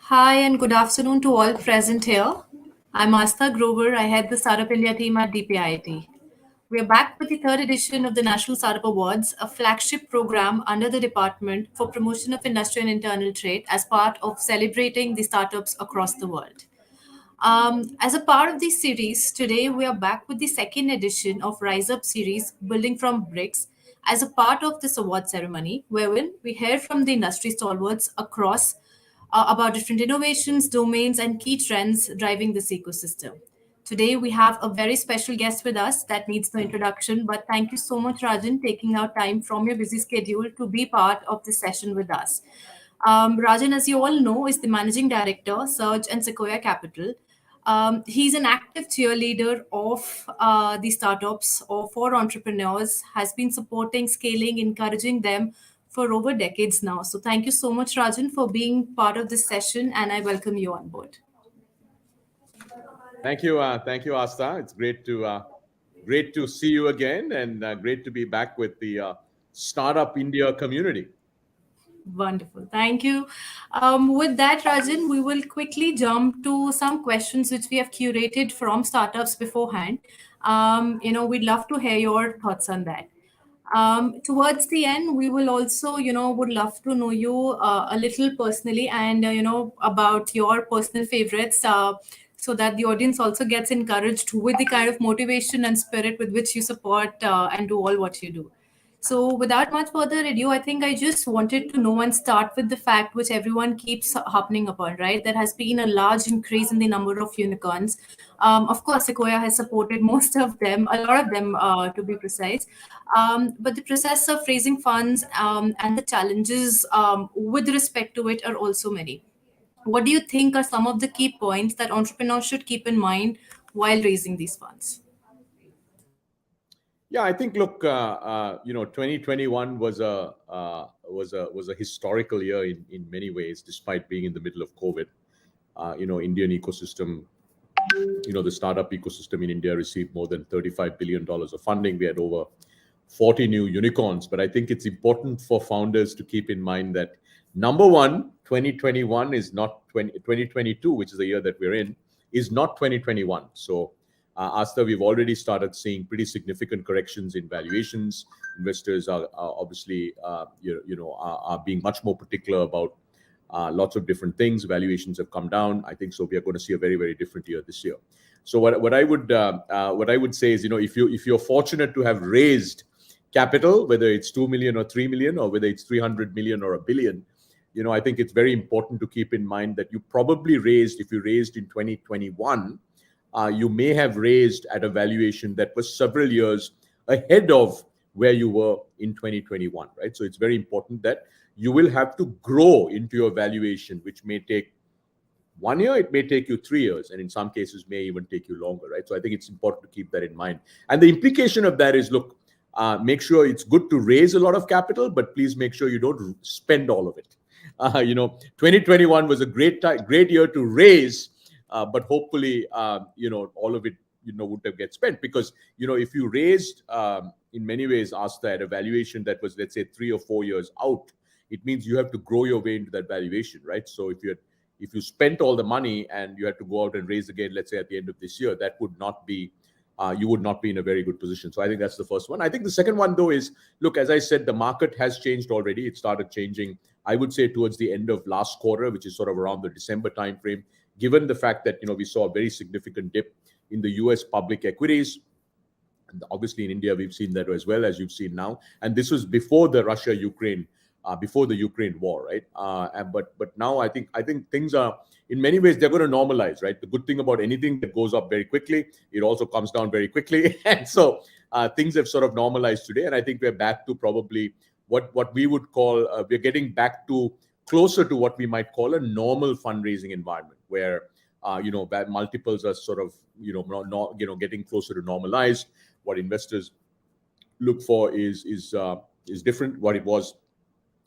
Hi and good afternoon to all present here. I'm Asta Grover. I head the Startup India team at DPIIT. We are back with the third edition of the National Startup Awards, a flagship program under the Department for Promotion of Industry and Internal Trade as part of celebrating the startups across the world. As a part of this series, today we are back with the second edition of Rise Up series, Building from Bricks, as a part of this award ceremony, wherein we hear from the industry stalwarts across about different innovations, domains, and key trends driving this ecosystem. Today, we have a very special guest with us that needs no introduction, but thank you so much, Rajan, taking out time from your busy schedule to be part of this session with us. Rajan, as you all know, is the managing director, Surge and Sequoia Capital. He's an active cheerleader of the startups or for entrepreneurs, has been supporting, scaling, encouraging them for over decades now. So thank you so much, Rajan, for being part of this session, and I welcome you on board. Thank you, Asta. It's great to see you again, and great to be back with the Startup India community. Wonderful. Thank you. With that, Rajan, we will quickly jump to some questions which we have curated from startups beforehand. We'd love to hear your thoughts on that. Towards the end, we will also, would love to know you a little personally and, about your personal favorites so that the audience also gets encouraged with the kind of motivation and spirit with which you support and do all what you do. So, without much further ado, I think I just wanted to know and start with the fact which everyone keeps harping upon, right? There has been a large increase in the number of unicorns. Of course, Sequoia has supported most of them, a lot of them to be precise. But the process of raising funds and the challenges with respect to it are also many. What do you think are some of the key points that entrepreneurs should keep in mind while raising these funds? Yeah, I think 2021 was a historical year in many ways, despite being in the middle of COVID. Indian ecosystem, the startup ecosystem in India received more than $35 billion of funding. We had over 40 new unicorns. But I think it's important for founders to keep in mind that number one, 2021 is not 2022, which is the year that we're in, is not 2021. So Asta, we've already started seeing pretty significant corrections in valuations. Investors are obviously, are being much more particular about lots of different things. Valuations have come down. I think so. We are going to see a very, very different year this year. So what I would say is, if you're fortunate to have raised capital, whether it's 2 million or 3 million, or whether it's 300 million or a billion, I think it's very important to keep in mind that you probably raised, if you raised in 2021, you may have raised at a valuation that was several years ahead of where you were in 2021, right? So it's very important that you will have to grow into your valuation, which may take 1 year, it may take you 3 years, and in some cases may even take you longer, right? So I think it's important to keep that in mind. And the implication of that is, look, make sure it's good to raise a lot of capital, but please make sure you don't spend all of it. 2021 was a great year to raise, but hopefully, all of it, would have get spent, because, if you raised, in many ways, Asta, at a valuation that was, let's say, 3 or 4 years out, it means you have to grow your way into that valuation, right? So if you spent all the money and you had to go out and raise again, let's say at the end of this year, that would not be, you would not be in a very good position. So I think that's the first one. I think the second one, though, is, look, as I said, the market has changed already. It started changing, I would say, towards the end of last quarter, which is sort of around the December timeframe, given the fact that, we saw a very significant dip in the US public equities. And obviously in India, we've seen that as well, as you've seen now. And this was before the Russia-Ukraine, before the Ukraine war, right? But now I think things are, in many ways, they're going to normalize, right? The good thing about anything that goes up very quickly, it also comes down very quickly. And so things have sort of normalized today. And I think we're back to probably what we would call, we're getting back to closer to what we might call a normal fundraising environment, where multiples are sort of getting closer to normalized. What investors look for is different. What it was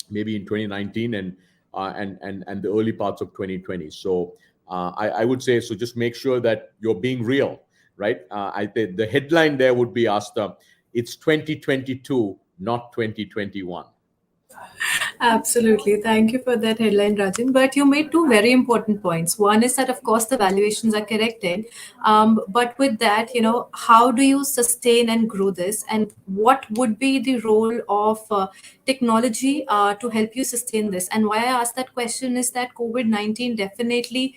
maybe in 2019 and the early parts of 2020. So I would say, so just make sure that you're being real, right? The headline there would be, Asta, it's 2022, not 2021. Absolutely. Thank you for that headline, Rajan. But you made two very important points. One is that, of course, the valuations are corrected. But with that, how do you sustain and grow this? And what would be the role of technology to help you sustain this? And why I asked that question is that COVID-19 definitely,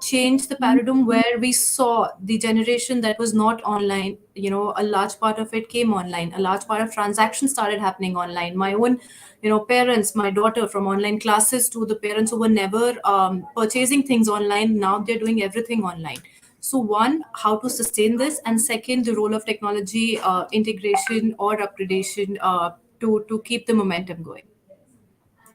changed the paradigm where we saw the generation that was not online. A large part of it came online. A large part of transactions started happening online. My own parents, my daughter, from online classes to the parents who were never purchasing things online, now they're doing everything online. So one, how to sustain this, and second, the role of technology integration or upgradation to keep the momentum going.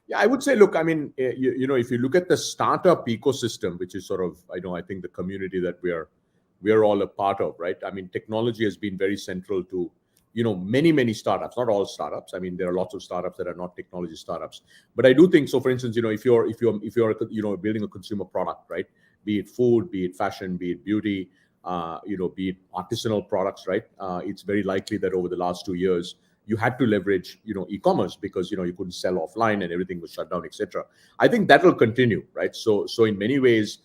Yeah, I would say, look, I mean, if you look at the startup ecosystem, which is sort of, I think the community that we're all a part of, right? I mean, technology has been very central to, many startups, not all startups. I mean, there are lots of startups that are not technology startups, but I do think so. For instance, if you're building a consumer product, right? Be it food, be it fashion, be it beauty, be it artisanal products, right? It's very likely that over the last 2 years you had to leverage e-commerce because you couldn't sell offline and everything was shut down, etc. I think that will continue, right? So in many ways,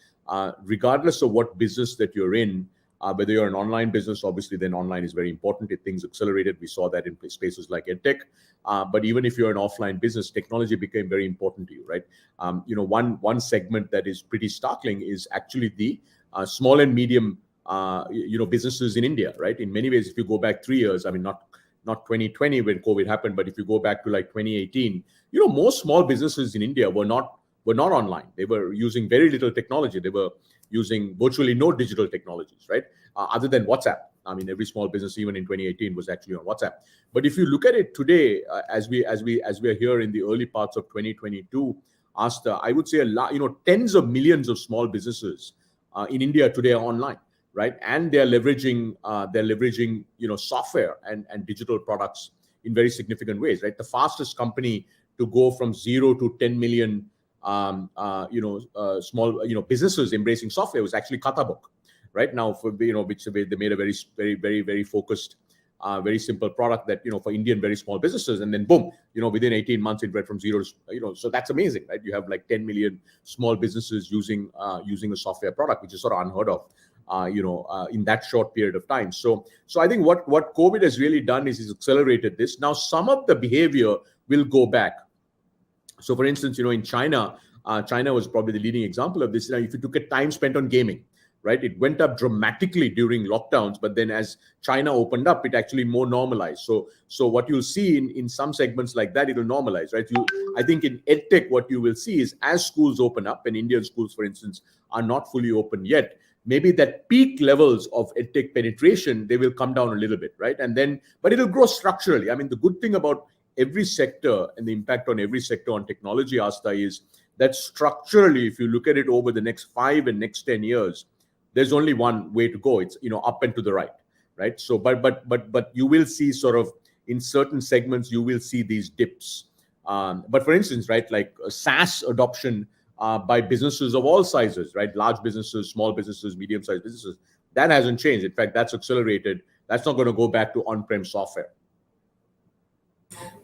regardless of what business that you're in, whether you're an online business, obviously then online is very important. If things accelerated, we saw that in spaces like edtech. But even if you're an offline business, technology became very important to you, right? One segment that is pretty startling is actually the small and medium businesses in India, right? In many ways, if you go back 3 years, I mean, not 2020 when COVID happened, but if you go back to like 2018, most small businesses in India were not online. They were using very little technology. They were using virtually no digital technologies, right? Other than WhatsApp. I mean, every small business, even in 2018, was actually on WhatsApp. But if you look at it today, as we are here in the early parts of 2022, Asta, I would say tens of millions of small businesses in India today are online, right? And they're leveraging software and digital products in very significant ways, right? The fastest company to go from 0 to 10 million small businesses embracing software was actually Katabook, right? Now for which they made a very focused very simple product that for Indian very small businesses, and then boom, within 18 months it went from zero to so that's amazing, right? You have like 10 million small businesses using a software product, which is sort of unheard of in that short period of time. So I think what COVID has really done is accelerated this. Now some of the behavior will go back. So for instance, in China was probably the leading example of this. If you look at time spent on gaming, right, it went up dramatically during lockdowns, but then as China opened up, it actually more normalized. So what you'll see in some segments like that, it'll normalize, right? I think in edtech, what you will see is as schools open up, and Indian schools, for instance, are not fully open yet, maybe that peak levels of edtech penetration, they will come down a little bit, right? But it'll grow structurally. I mean, the good thing about every sector and the impact on every sector on technology, Asta, is that structurally, if you look at it over the next 5 and next 10 years, there's only one way to go. It's up and to the right? So, but you will see sort of in certain segments, you will see these dips. But for instance, right, like SaaS adoption by businesses of all sizes, right? Large businesses, small businesses, medium-sized businesses, that hasn't changed. In fact, that's accelerated. That's not going to go back to on-prem software.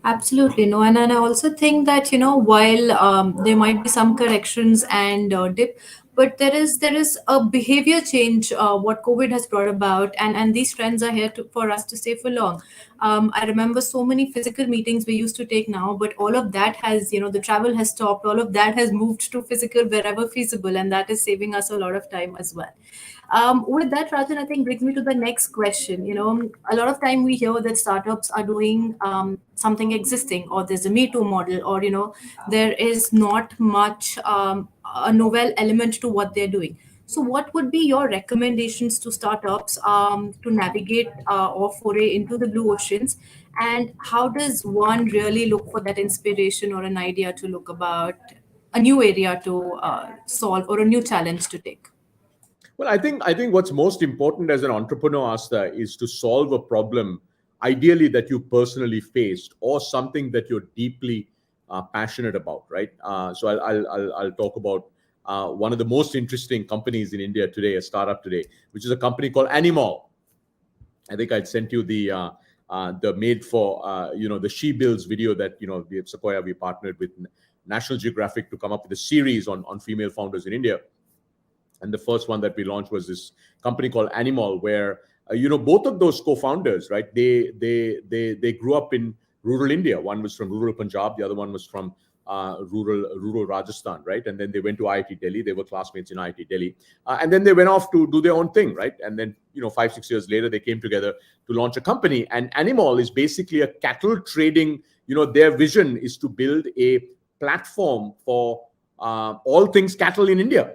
Absolutely no, and I also think that while there might be some corrections and dip, but there is a behavior change what COVID has brought about, and these trends are here for us to stay for long. I remember so many physical meetings we used to take now, but all of that has the travel has stopped. All of that has moved to physical wherever feasible, and that is saving us a lot of time as well. With that, Rajan, I think brings me to the next question. A lot of time we hear that startups are doing something existing, or there's a Me Too model, or there is not much a novel element to what they're doing. So, what would be your recommendations to startups to navigate or foray into the blue oceans? And how does one really look for that inspiration or an idea to look about a new area to solve or a new challenge to take? Well, I think what's most important as an entrepreneur, Asta, is to solve a problem, ideally that you personally faced, or something that you're deeply passionate about, right? So I'll talk about one of the most interesting companies in India today, a startup today, which is a company called Animal. I think I'd sent you the made for the She Builds video that we at Sequoia we partnered with National Geographic to come up with a series on female founders in India. And the first one that we launched was this company called Animal, where both of those co-founders, right? They grew up in rural India. One was from rural Punjab, the other one was from rural Rajasthan, right? And then they went to IIT Delhi. They were classmates in IIT Delhi, and then they went off to do their own thing, right? And then 5-6 years later, they came together to launch a company. And Animal is basically a cattle trading. Their vision is to build a platform for all things cattle in India.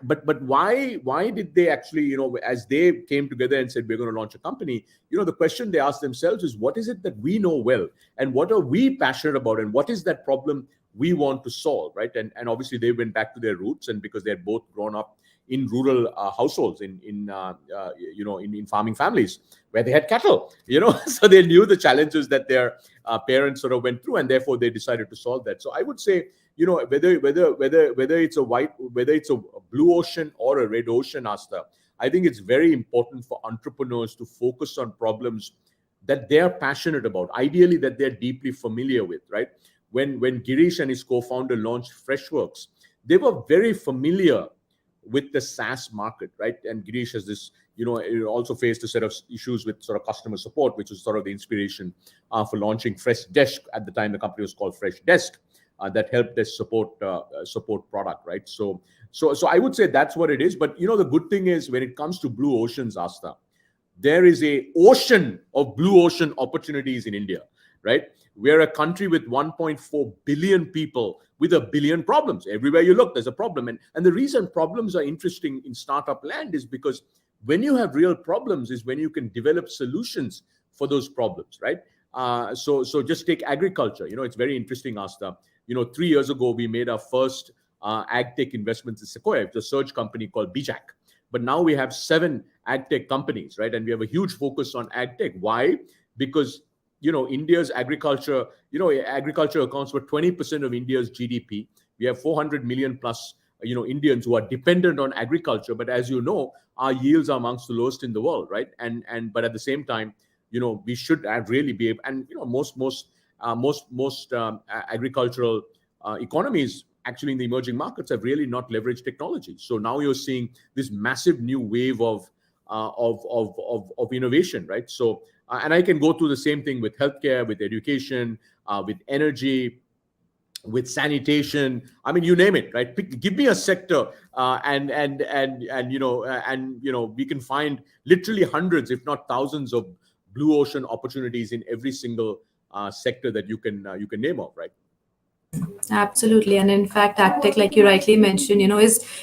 But why did they actually, as they came together and said, we're going to launch a company, the question they asked themselves is, what is it that we know well? And what are we passionate about? And what is that problem we want to solve, right? And obviously they went back to their roots, and because they had both grown up in rural households, in farming families where they had cattle, so they knew the challenges that their parents sort of went through, and therefore they decided to solve that. So I would say, whether it's a blue ocean or a red ocean, Asta, I think it's very important for entrepreneurs to focus on problems that they're passionate about, ideally that they're deeply familiar with, right? When Girish and his co-founder launched Freshworks, they were very familiar with the SaaS market, right? And Girish has this, also faced a set of issues with sort of customer support, which was sort of the inspiration for launching Freshdesk. At the time, the company was called Freshdesk. That help desk support product, right? So I would say that's what it is. But the good thing is, when it comes to blue oceans, Asta, there is a ocean of blue ocean opportunities in India, right? We're a country with 1.4 billion people with a billion problems. Everywhere you look, there's a problem. And the reason problems are interesting in startup land is because when you have real problems is when you can develop solutions for those problems, right? So just take agriculture. It's very interesting, Asta. 3 years ago, we made our first ag tech investments in Sequoia. It's a search company called Bijak. But now we have 7 ag tech companies, right? And we have a huge focus on ag tech. Why? Because, India's agriculture, agriculture accounts for 20% of India's GDP. We have 400 million plus, Indians who are dependent on agriculture. But as you know, our yields are amongst the lowest in the world, right? But at the same time, we should really be able, and most agricultural economies actually in the emerging markets have really not leveraged technology. So now you're seeing this massive new wave of innovation, right? So and I can go through the same thing with healthcare, with education, with energy, with sanitation. I mean, you name it, right? Give me a sector, and we can find literally hundreds, if not thousands, of blue ocean opportunities in every single sector that you can name of, right? Absolutely, and in fact, AgTech, like you rightly mentioned,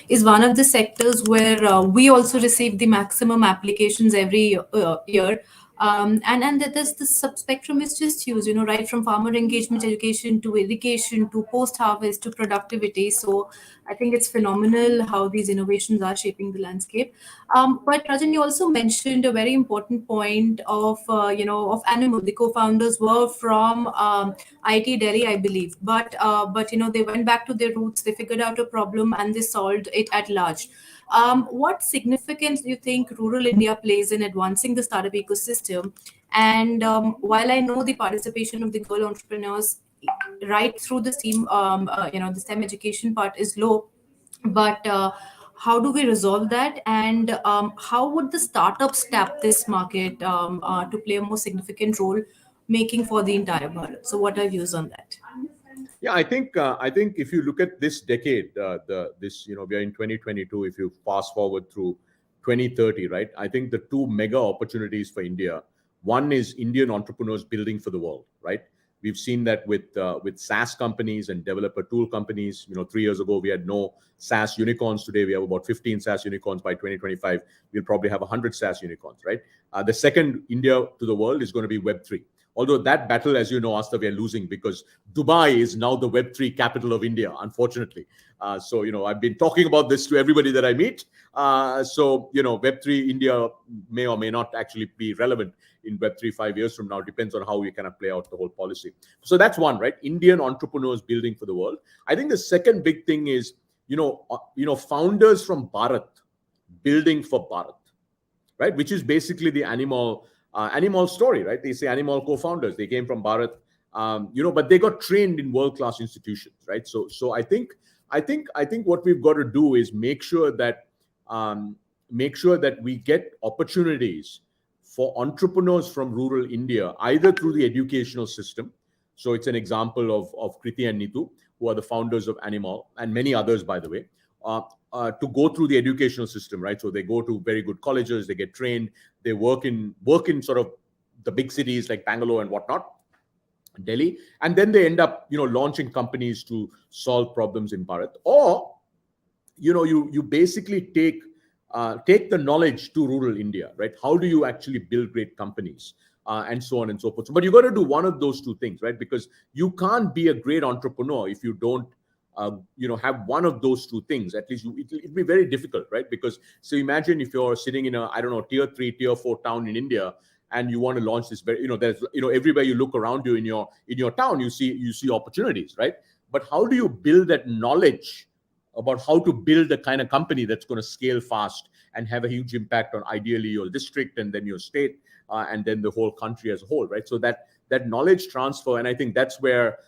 is one of the sectors where we also receive the maximum applications every year. And that the subspectrum is just huge, right from farmer engagement education to irrigation to post-harvest to productivity. So I think it's phenomenal how these innovations are shaping the landscape. But Rajan, you also mentioned a very important point of Animal. The co-founders were from IIT Delhi, I believe, but they went back to their roots. They figured out a problem and they solved it at large. What significance do you think rural India plays in advancing the startup ecosystem? And while I know the participation of the girl entrepreneurs right through the the STEM education part is low, but how do we resolve that? And how would the startups tap this market to play a more significant role, making for the entire Bharat? So, what are your views on that? Yeah, I think if you look at this decade, we are in 2022. If you fast forward through 2030, right? I think the 2 mega opportunities for India. One is Indian entrepreneurs building for the world, right? We've seen that with SaaS companies and developer tool companies. 3 years ago, we had no SaaS unicorns. Today, we have about 15 SaaS unicorns. By 2025, we'll probably have 100 SaaS unicorns, right? The second India to the world is going to be Web3. Although that battle, as you know, Asta, we are losing because Dubai is now the Web3 capital of India, unfortunately. I've been talking about this to everybody that I meet. Web3 India may or may not actually be relevant in Web3 5 years from now. Depends on how we kind of play out the whole policy. So that's one, right? Indian entrepreneurs building for the world. I think the second big thing is, founders from Bharat building for Bharat, right? Which is basically the Animal Animal story, right? They say Animal co-founders, they came from Bharat, but they got trained in world-class institutions, right? So I think what we've got to do is make sure that we get opportunities for entrepreneurs from rural India, either through the educational system. So it's an example of Kriti and Nitu, who are the founders of Animal, and many others, by the way, to go through the educational system, right? So they go to very good colleges, they get trained, they work in sort of the big cities like Bangalore and whatnot, Delhi, and then they end up, launching companies to solve problems in Bharat. Or, you basically take the knowledge to rural India, right? How do you actually build great companies, and so on and so forth. But you got to do one of those two things, right? Because you can't be a great entrepreneur if you don't, have one of those two things. At least it'll be very difficult, right? Because so imagine if you're sitting in a, I don't know, tier 3, tier 4 town in India, and you want to launch this very, there's, everywhere you look around you in your town, you see opportunities, right? But how do you build that knowledge about how to build the kind of company that's going to scale fast and have a huge impact on ideally your district and then your state, and then the whole country as a whole, right? So that knowledge transfer, and I think that's where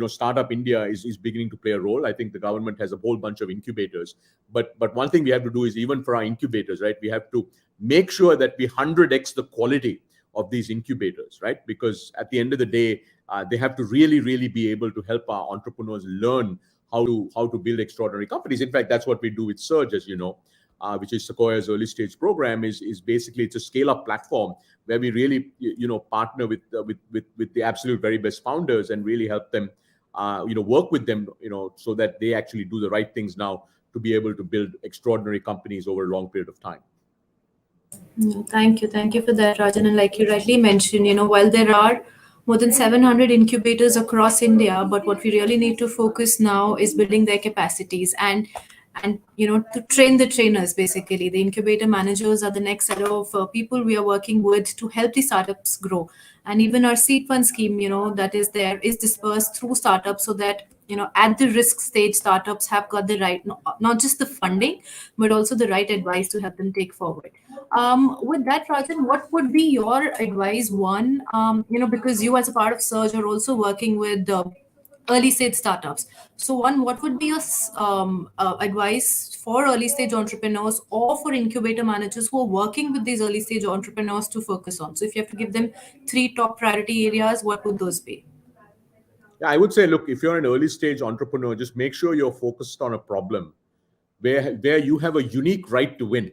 Startup India is beginning to play a role. I think the government has a whole bunch of incubators, but one thing we have to do is, even for our incubators, right, we have to make sure that we 100x the quality of these incubators, right? Because at the end of the day, they have to really, really be able to help our entrepreneurs learn how to build extraordinary companies. In fact, that's what we do with Surge, as you know, which is Sequoia's early stage program. Is basically, it's a scale up platform where we really partner with the absolute very best founders and really help them work with them so that they actually do the right things now to be able to build extraordinary companies over a long period of time. Thank you for that, Rajan. And like you rightly mentioned, while there are more than 700 incubators across India, but what we really need to focus now is building their capacities and to train the trainers. Basically, the incubator managers are the next set of people we are working with to help the startups grow. And even our seed fund scheme, that is there, is dispersed through startups, so that at the risk stage, startups have got the right, not just the funding, but also the right advice to help them take forward. With that, Rajan, what would be your advice? One, because you as a part of Surge are also working with early stage startups. So one, what would be your advice for early stage entrepreneurs or for incubator managers who are working with these early stage entrepreneurs to focus on? So if you have to give them 3 top priority areas, what would those be? Yeah, I would say, look, if you're an early stage entrepreneur, just make sure you're focused on a problem where you have a unique right to win.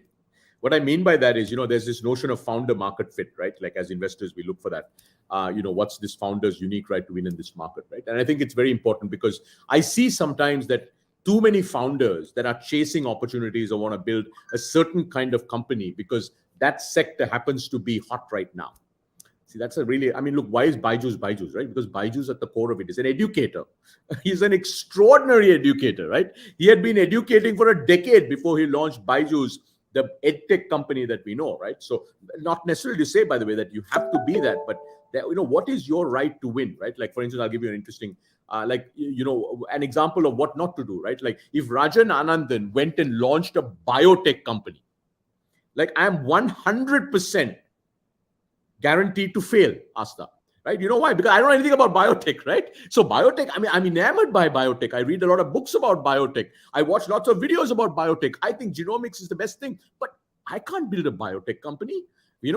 What I mean by that is, there's this notion of founder market fit, right? Like as investors, we look for that. What's this founder's unique right to win in this market, right? And I think it's very important, because I see sometimes that too many founders that are chasing opportunities or want to build a certain kind of company because that sector happens to be hot right now. See, that's a really, look, why is Byju's, right? Because Byju's at the core of it is an educator. He's an extraordinary educator, right? He had been educating for a decade before he launched Byju's, the edtech company that we know, right? So not necessarily to say, by the way, that you have to be that, but what is your right to win, right? Like, for instance, I'll give you an interesting, an example of what not to do, right? Like if Rajan Anandan went and launched a biotech company, like I'm 100% guaranteed to fail, Asta. Right? You know why? Because I don't know anything about biotech, right? So biotech, I'm enamored by biotech. I read a lot of books about biotech. I watch lots of videos about biotech. I think genomics is the best thing, but I can't build a biotech company.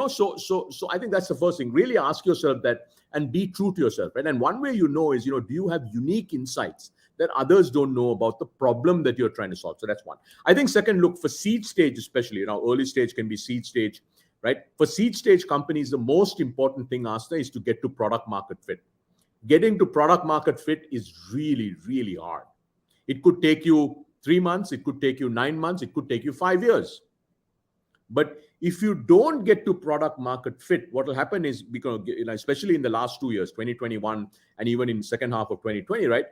So I think that's the first thing. Really ask yourself that and be true to yourself, right? And one way is, do you have unique insights that others don't know about the problem that you're trying to solve? So that's one. I think second, look for seed stage, especially, early stage can be seed stage. Right? For seed stage companies, the most important thing, Asta, is to get to product market fit. Getting to product market fit is really, really hard. It could take you 3 months, it could take you 9 months, it could take you 5 years. But if you don't get to product market fit, what will happen is, because especially in the last 2 years, 2021, and even in second half of 2020, right?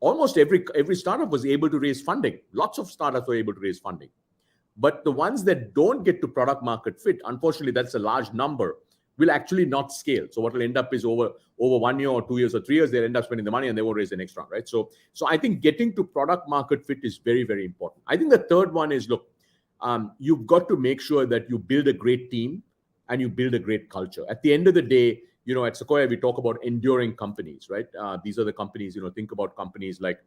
Almost every startup was able to raise funding. Lots of startups were able to raise funding. But the ones that don't get to product market fit, unfortunately, that's a large number, will actually not scale. So what will end up is over 1 year or 2 years or 3 years, they'll end up spending the money and they won't raise the next round, right? So I think getting to product market fit is very, very important. I think the third one is, look, you've got to make sure that you build a great team and you build a great culture. At the end of the day, at Sequoia, we talk about enduring companies, right? These are the companies, think about companies like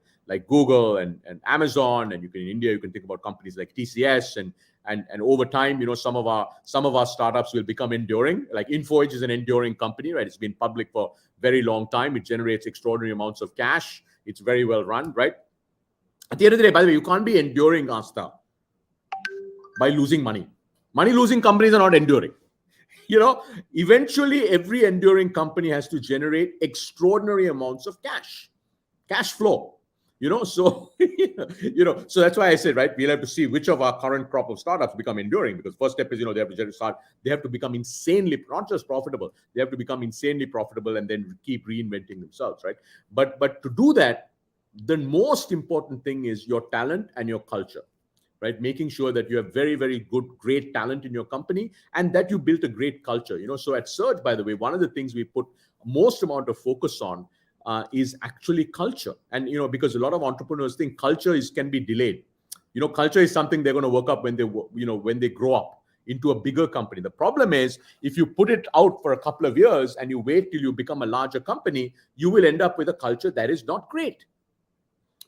Google and Amazon, and in India, you can think about companies like TCS, and over time, some of our startups will become enduring. Like InfoEdge is an enduring company, right? It's been public for a very long time. It generates extraordinary amounts of cash. It's very well run, right? At the end of the day, by the way, you can't be enduring, Asta, by losing money. Money losing companies are not enduring. Eventually every enduring company has to generate extraordinary amounts of cash flow. So so that's why I said, right, we'll have to see which of our current crop of startups become enduring, because first step is they have to become insanely, not just profitable, they have to become insanely profitable and then keep reinventing themselves, right? But to do that, the most important thing is your talent and your culture, right? Making sure that you have very, very good, great talent in your company, and that you built a great culture. So at Surge, by the way, one of the things we put most amount of focus on is actually culture. And because a lot of entrepreneurs think culture can be delayed. Culture is something they're going to work up when they grow up into a bigger company. The problem is, if you put it out for a couple of years and you wait till you become a larger company, you will end up with a culture that is not great.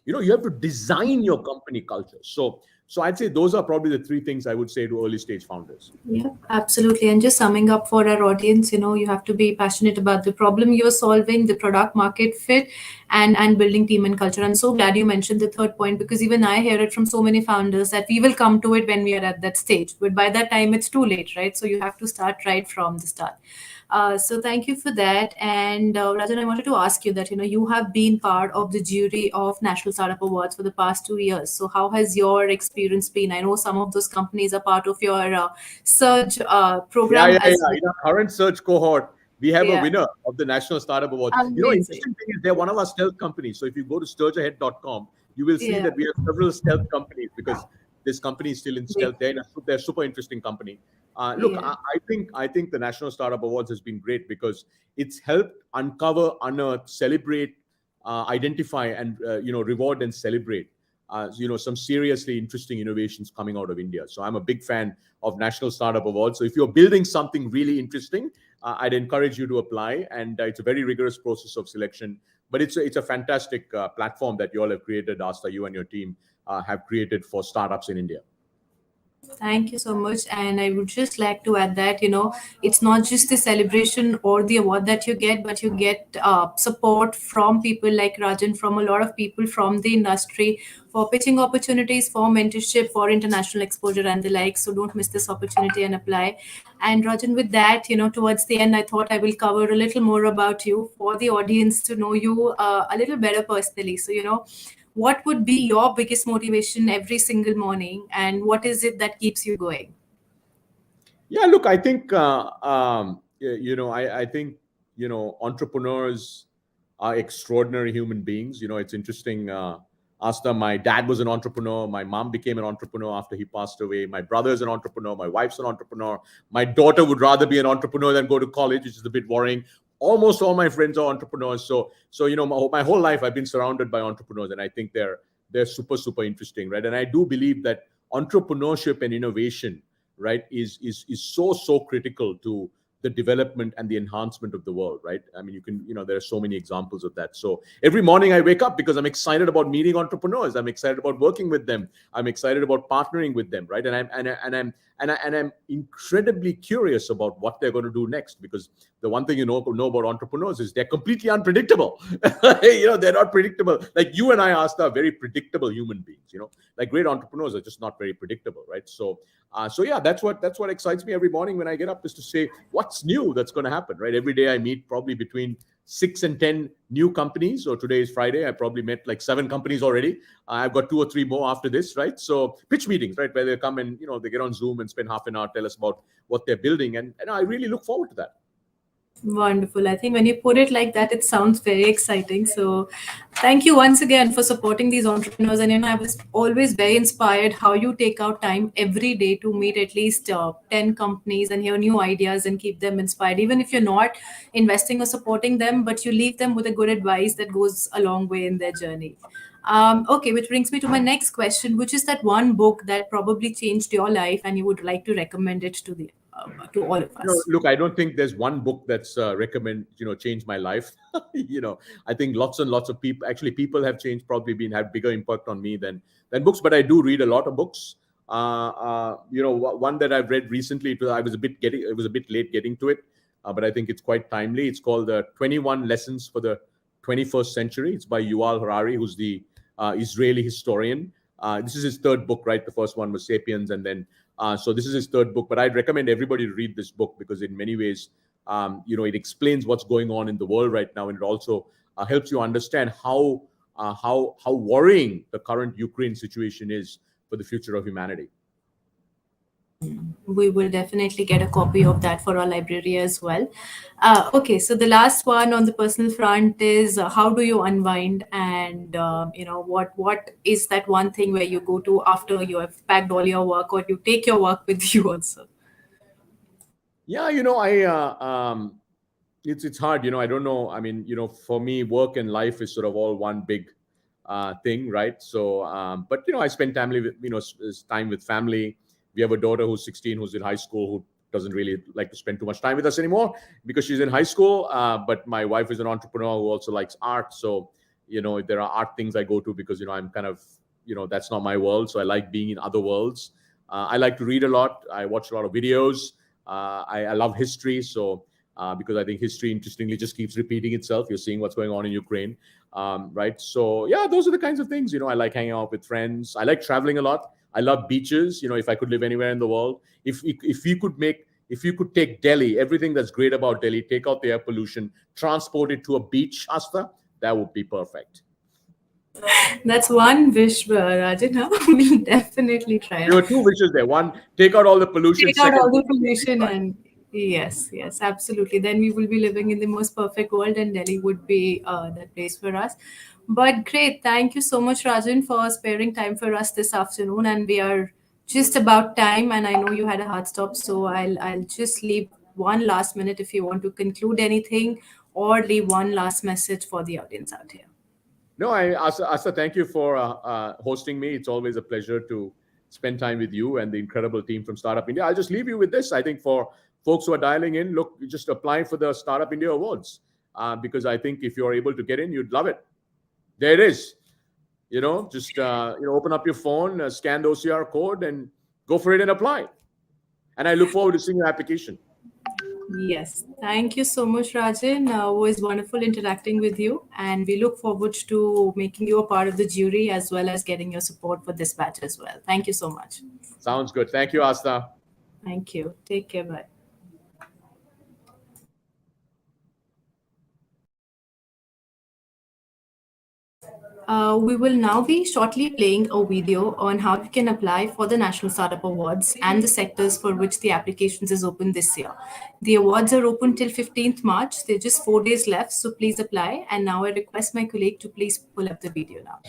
You have to design your company culture. So I'd say those are probably the three things I would say to early stage founders. Yeah, absolutely. And just summing up for our audience, you have to be passionate about the problem you're solving, the product market fit, and building team and culture. I'm so glad you mentioned the third point, because even I hear it from so many founders that we will come to it when we are at that stage. But by that time, it's too late, right? So you have to start right from the start. So thank you for that. And Rajan, I wanted to ask you that, you have been part of the jury of National Startup Awards for the past 2 years. So how has your experience been? I know some of those companies are part of your Surge program Yeah. as well. In our current Surge cohort, we have a Yeah, winner of the National Startup Awards. amazing. Interesting thing is they're one of our stealth companies. So if you go to sturgeahead.com, you will see Yeah, that we have several stealth companies, because this company is still in great. stealth. They're a super interesting company. Look, Yeah. I think the National Startup Awards has been great because it's helped uncover, unearth, celebrate, identify, and reward and celebrate some seriously interesting innovations coming out of India. So I'm a big fan of National Startup Awards. So if you're building something really interesting, I'd encourage you to apply. And it's a very rigorous process of selection. But it's a fantastic platform that you all have created, Asta, you and your team have created for startups in India. Thank you so much. And I would just like to add that, it's not just the celebration or the award that you get, but you get support from people like Rajan, from a lot of people from the industry for pitching opportunities, for mentorship, for international exposure and the like. So don't miss this opportunity and apply. And Rajan, with that, towards the end, I thought I will cover a little more about you for the audience to know you a little better personally. So, what would be your biggest motivation every single morning, and what is it that keeps you going? Yeah, look, I think I think entrepreneurs are extraordinary human beings. It's interesting. Asta, my dad was an entrepreneur. My mom became an entrepreneur after he passed away. My brother is an entrepreneur. My wife's an entrepreneur. My daughter would rather be an entrepreneur than go to college, which is a bit worrying. Almost all my friends are entrepreneurs. So my whole life I've been surrounded by entrepreneurs, and I think they're super, super interesting, right? And I do believe that entrepreneurship and innovation, right, is so critical to the development and the enhancement of the world, right? I mean, there are so many examples of that. So every morning I wake up because I'm excited about meeting entrepreneurs. I'm excited about working with them. I'm excited about partnering with them, right? And I'm incredibly curious about what they're going to do next, because the one thing know about entrepreneurs is they're completely unpredictable. They're not predictable. Like you and I, Asta, are very predictable human beings. Like great entrepreneurs are just not very predictable, right? So yeah, that's what excites me every morning when I get up, is to say what's new that's going to happen, right? Every day I meet probably between 6 and 10 new companies. So today is Friday. I probably met like 7 companies already. I've got 2 or 3 more after this, right? So pitch meetings, right, where they come and they get on Zoom and spend half an hour, tell us about what they're building, and I really look forward to that. Wonderful. I think when you put it like that, it sounds very exciting. So, thank you once again for supporting these entrepreneurs. And I was always very inspired how you take out time every day to meet at least 10 companies and hear new ideas and keep them inspired. Even if you're not investing or supporting them, but you leave them with a good advice that goes a long way in their journey. Okay, which brings me to my next question, which is that one book that probably changed your life and you would like to recommend it to the to all of us? Look, I don't think there's one book that's changed my life. I think lots and lots of people, actually, people have changed, probably had bigger impact on me than books. But I do read a lot of books. One that I've read recently, it was a bit late getting to it, but I think it's quite timely. It's called the 21 Lessons for the 21st Century. It's by Yuval Harari, who's the Israeli historian. This is his third book, right? The first one was Sapiens, and then so this is his third book. But I'd recommend everybody to read this book because in many ways, it explains what's going on in the world right now, and it also helps you understand how worrying the current Ukraine situation is for the future of humanity. We will definitely get a copy of that for our library as well. Okay, so the last one on the personal front is how do you unwind, and what is that one thing where you go to after you have packed all your work, or you take your work with you also? Yeah, it's hard. I don't know. I mean, for me, work and life is sort of all one big thing, right? So, but I spend time with family. We have a daughter who's 16, who's in high school, who doesn't really like to spend too much time with us anymore because she's in high school. But my wife is an entrepreneur who also likes art. So, there are art things I go to because, I'm kind of, that's not my world. So I like being in other worlds. I like to read a lot. I watch a lot of videos. I love history. So, because I think history, interestingly, just keeps repeating itself. You're seeing what's going on in Ukraine, right? So, yeah, those are the kinds of things. I like hanging out with friends. I like traveling a lot. I love beaches. If I could live anywhere in the world, if you could take Delhi, everything that's great about Delhi, take out the air pollution, transport it to a beach, Asta, that would be perfect. That's one wish, Rajan. Huh? We'll definitely try. There were two wishes there. One, take out all the pollution. Take out all the pollution, and yes, absolutely. Then we will be living in the most perfect world, and Delhi would be that place for us. But great, thank you so much, Rajan, for sparing time for us this afternoon. And we are just about time, and I know you had a hard stop, so I'll just leave one last minute if you want to conclude anything or leave one last message for the audience out here. No, Asa, thank you for hosting me. It's always a pleasure to spend time with you and the incredible team from Startup India. I'll just leave you with this. I think for folks who are dialing in, look, just apply for the Startup India Awards because I think if you're able to get in, you'd love it. There it is. Just open up your phone, scan the OCR code, and go for it and apply. And I look forward to seeing your application. Yes, thank you so much, Rajan. It was wonderful interacting with you, and we look forward to making you a part of the jury as well as getting your support for this batch as well. Thank you so much. Sounds good. Thank you, Asta. Thank you. Take care. Bye. We will now be shortly playing a video on how you can apply for the National Startup Awards and the sectors for which the applications is open this year. The awards are open till 15th March. There are just 4 days left, so please apply. And now I request my colleague to please pull up the video now.